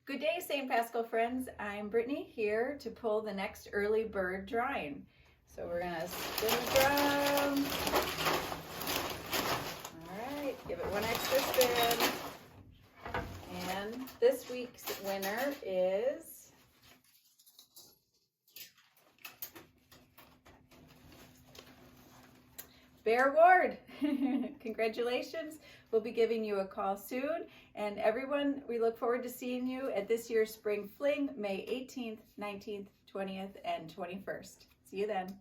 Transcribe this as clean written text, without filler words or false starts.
Good day, St. Paschal friends. I'm Brittany here to pull the next early bird drawing. So we're gonna spin the drum. All right, give it one extra spin. And this week's winner is Bear Ward. Congratulations. We'll be giving you a call soon. And everyone, we look forward to seeing you at this year's Spring Fling, May 18th, 19th, 20th, and 21st. See you then.